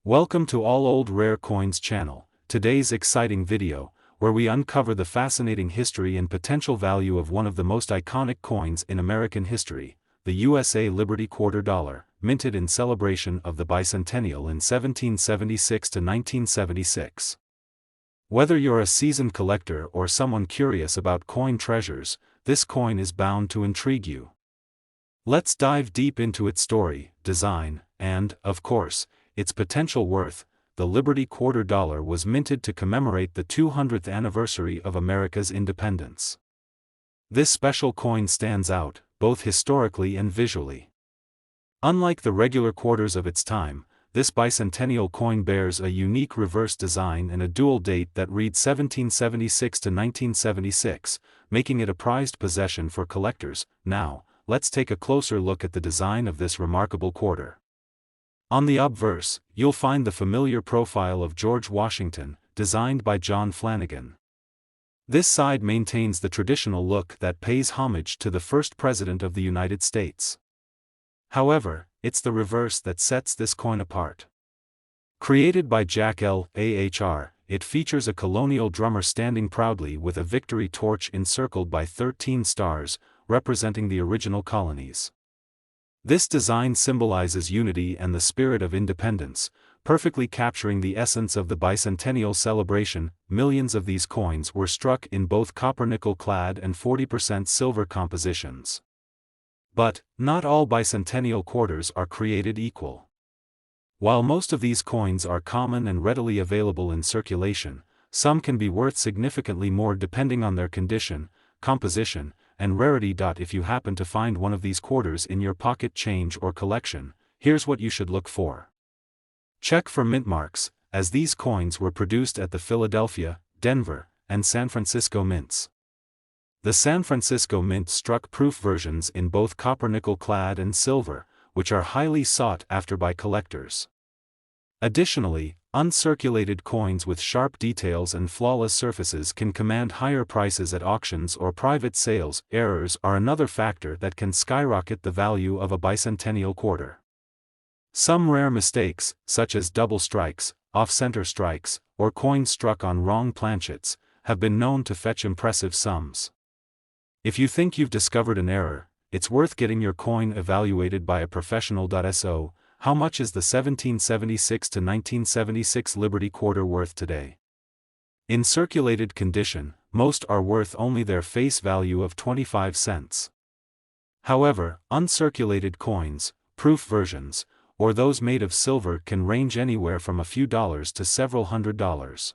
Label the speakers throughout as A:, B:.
A: Welcome to All Old Rare Coins channel, today's exciting video, where we uncover the fascinating history and potential value of one of the most iconic coins in American history, the USA Liberty Quarter Dollar, minted in celebration of the Bicentennial in 1776 to 1976. Whether you're a seasoned collector or someone curious about coin treasures, this coin is bound to intrigue you. Let's dive deep into its story, design, and, of course, its potential worth. The Liberty Quarter Dollar was minted to commemorate the 200th anniversary of America's independence. This special coin stands out, both historically and visually. Unlike the regular quarters of its time, this bicentennial coin bears a unique reverse design and a dual date that reads 1776 to 1976, making it a prized possession for collectors. Now, let's take a closer look at the design of this remarkable quarter. On the obverse, you'll find the familiar profile of George Washington, designed by John Flanagan. This side maintains the traditional look that pays homage to the first President of the United States. However, it's the reverse that sets this coin apart. Created by Jack L. Ahr, it features a colonial drummer standing proudly with a victory torch encircled by 13 stars, representing the original colonies. This design symbolizes unity and the spirit of independence, perfectly capturing the essence of the bicentennial celebration. Millions of these coins were struck in both copper-nickel clad and 40% silver compositions. But, not all bicentennial quarters are created equal. While most of these coins are common and readily available in circulation, some can be worth significantly more depending on their condition, composition, and rarity. If you happen to find one of these quarters in your pocket change or collection, here's what you should look for. Check for mint marks, as these coins were produced at the Philadelphia, Denver, and San Francisco mints. The San Francisco mint struck proof versions in both copper-nickel clad and silver, which are highly sought after by collectors. Additionally, uncirculated coins with sharp details and flawless surfaces can command higher prices at auctions or private sales. Errors are another factor that can skyrocket the value of a bicentennial quarter. Some rare mistakes, such as double strikes, off-center strikes, or coins struck on wrong planchets, have been known to fetch impressive sums. If you think you've discovered an error, it's worth getting your coin evaluated by a professional. So, how much is the 1776 to 1976 Liberty Quarter worth today? In circulated condition, most are worth only their face value of 25 cents. However, uncirculated coins, proof versions, or those made of silver can range anywhere from a few dollars to several $100s.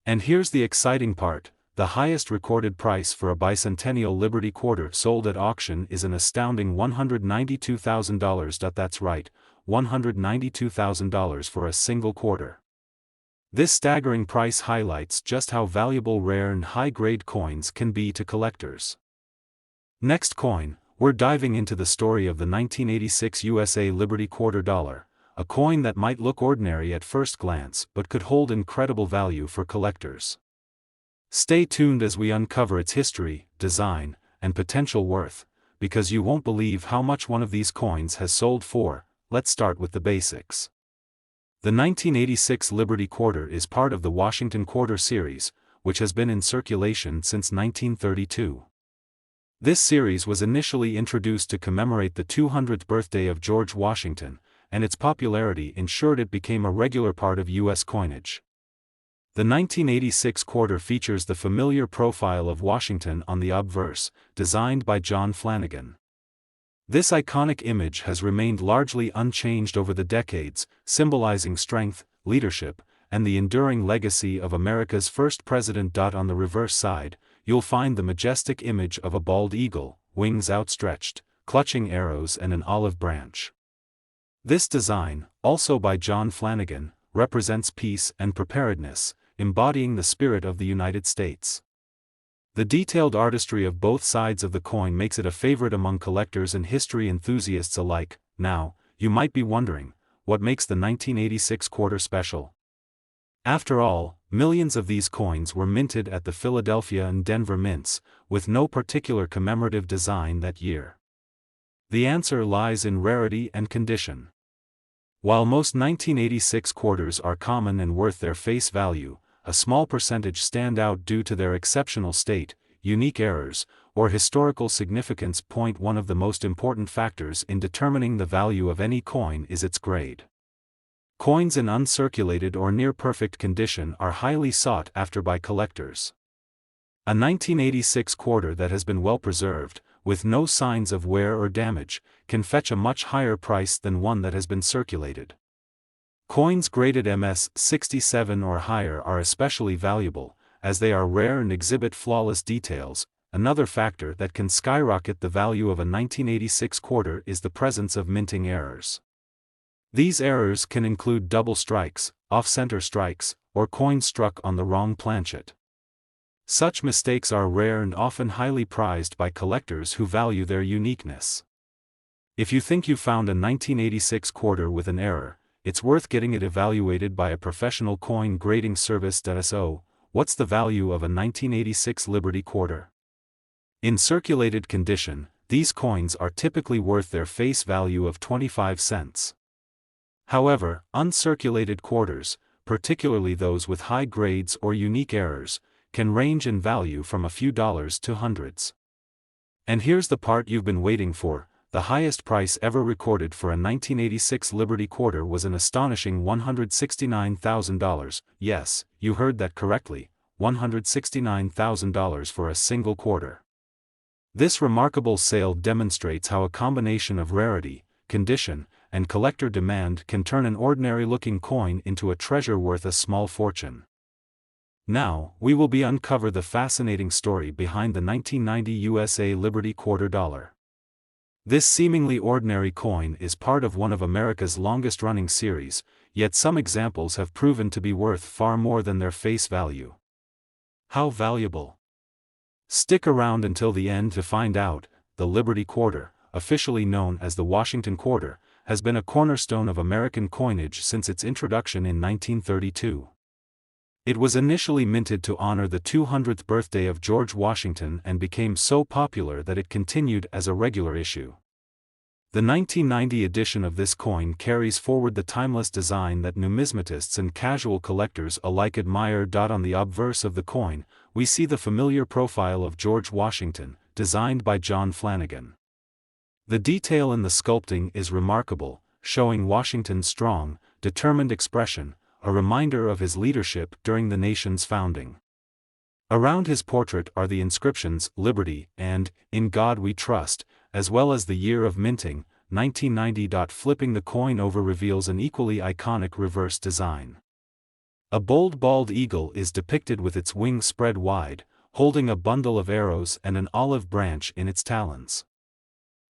A: And here's the exciting part. The highest recorded price for a bicentennial Liberty Quarter sold at auction is an astounding $192,000. That's right, $192,000 for a single quarter. This staggering price highlights just how valuable rare and high-grade coins can be to collectors. Next coin, we're diving into the story of the 1986 USA Liberty Quarter Dollar, a coin that might look ordinary at first glance but could hold incredible value for collectors. Stay tuned as we uncover its history, design, and potential worth, because you won't believe how much one of these coins has sold for. Let's start with the basics. The 1986 Liberty Quarter is part of the Washington Quarter series, which has been in circulation since 1932. This series was initially introduced to commemorate the 200th birthday of George Washington, and its popularity ensured it became a regular part of U.S. coinage. The 1986 quarter features the familiar profile of Washington on the obverse, designed by John Flanagan. This iconic image has remained largely unchanged over the decades, symbolizing strength, leadership, and the enduring legacy of America's first president. On the reverse side, you'll find the majestic image of a bald eagle, wings outstretched, clutching arrows and an olive branch. This design, also by John Flanagan, represents peace and preparedness, embodying the spirit of the United States. The detailed artistry of both sides of the coin makes it a favorite among collectors and history enthusiasts alike. Now, you might be wondering, what makes the 1986 quarter special? After all, millions of these coins were minted at the Philadelphia and Denver mints, with no particular commemorative design that year. The answer lies in rarity and condition. While most 1986 quarters are common and worth their face value, a small percentage stand out due to their exceptional state, unique errors, or historical significance. One of the most important factors in determining the value of any coin is its grade. Coins in uncirculated or near-perfect condition are highly sought after by collectors. A 1986 quarter that has been well preserved, with no signs of wear or damage, can fetch a much higher price than one that has been circulated. Coins graded MS-67 or higher are especially valuable, as they are rare and exhibit flawless details. Another factor that can skyrocket the value of a 1986 quarter is the presence of minting errors. These errors can include double strikes, off-center strikes, or coins struck on the wrong planchet. Such mistakes are rare and often highly prized by collectors who value their uniqueness. If you think you found a 1986 quarter with an error, it's worth getting it evaluated by a professional coin grading service. So, what's the value of a 1986 Liberty quarter? In circulated condition, these coins are typically worth their face value of 25 cents. However, uncirculated quarters, particularly those with high grades or unique errors, can range in value from a few dollars to hundreds. And here's the part you've been waiting for: the highest price ever recorded for a 1986 Liberty quarter was an astonishing $169,000. Yes, you heard that correctly, $169,000 for a single quarter. This remarkable sale demonstrates how a combination of rarity, condition, and collector demand can turn an ordinary-looking coin into a treasure worth a small fortune. Now, we will uncover the fascinating story behind the 1990 USA Liberty quarter dollar. This seemingly ordinary coin is part of one of America's longest-running series, yet some examples have proven to be worth far more than their face value. How valuable? Stick around until the end to find out. The Liberty quarter, officially known as the Washington quarter, has been a cornerstone of American coinage since its introduction in 1932. It was initially minted to honor the 200th birthday of George Washington and became so popular that it continued as a regular issue. The 1990 edition of this coin carries forward the timeless design that numismatists and casual collectors alike admire. On the obverse of the coin, we see the familiar profile of George Washington, designed by John Flanagan. The detail in the sculpting is remarkable, showing Washington's strong, determined expression, a reminder of his leadership during the nation's founding. Around his portrait are the inscriptions "Liberty" and "In God We Trust," as well as the year of minting, 1990. Flipping the coin over reveals an equally iconic reverse design. A bold bald eagle is depicted with its wings spread wide, holding a bundle of arrows and an olive branch in its talons.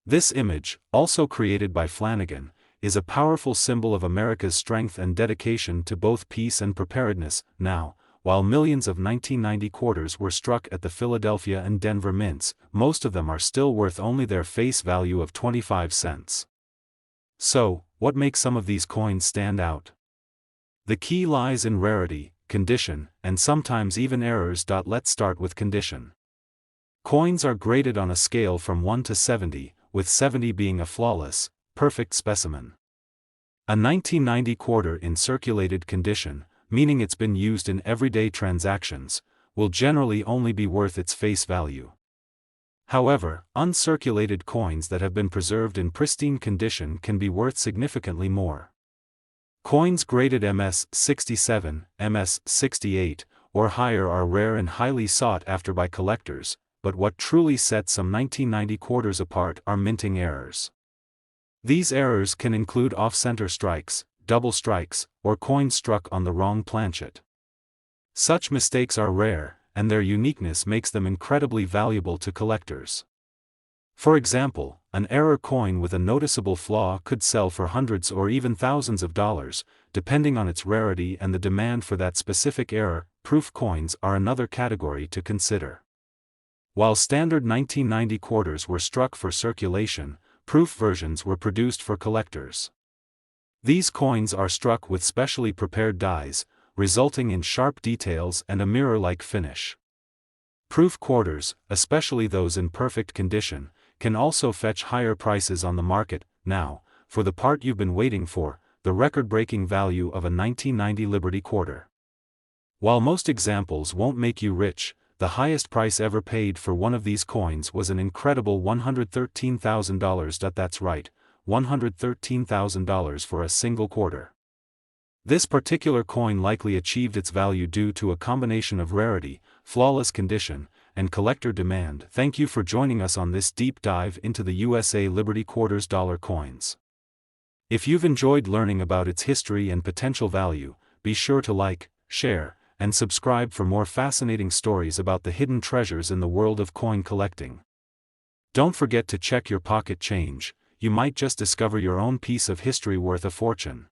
A: This image, also created by Flanagan, is a powerful symbol of America's strength and dedication to both peace and preparedness. Now, while millions of 1990 quarters were struck at the Philadelphia and Denver mints, most of them are still worth only their face value of 25 cents. So, what makes some of these coins stand out? The key lies in rarity, condition, and sometimes even errors. Let's start with condition. Coins are graded on a scale from 1 to 70, with 70 being a flawless, perfect specimen. A 1990 quarter in circulated condition, meaning it's been used in everyday transactions, will generally only be worth its face value. However, uncirculated coins that have been preserved in pristine condition can be worth significantly more. Coins graded MS-67, MS-68, or higher are rare and highly sought after by collectors, but what truly sets some 1990 quarters apart are minting errors. These errors can include off-center strikes, double strikes, or coins struck on the wrong planchet. Such mistakes are rare, and their uniqueness makes them incredibly valuable to collectors. For example, an error coin with a noticeable flaw could sell for hundreds or even thousands of dollars, depending on its rarity and the demand for that specific error. Proof coins are another category to consider. While standard 1990 quarters were struck for circulation, proof versions were produced for collectors. These coins are struck with specially prepared dies, resulting in sharp details and a mirror-like finish. Proof quarters, especially those in perfect condition, can also fetch higher prices on the market. Now, for the part you've been waiting for, the record-breaking value of a 1990 Liberty Quarter. While most examples won't make you rich, the highest price ever paid for one of these coins was an incredible $113,000. That's right, $113,000 for a single quarter. This particular coin likely achieved its value due to a combination of rarity, flawless condition, and collector demand. Thank you for joining us on this deep dive into the USA Liberty Quarters dollar coins. If you've enjoyed learning about its history and potential value, be sure to like, share, and subscribe for more fascinating stories about the hidden treasures in the world of coin collecting. Don't forget to check your pocket change, you might just discover your own piece of history worth a fortune.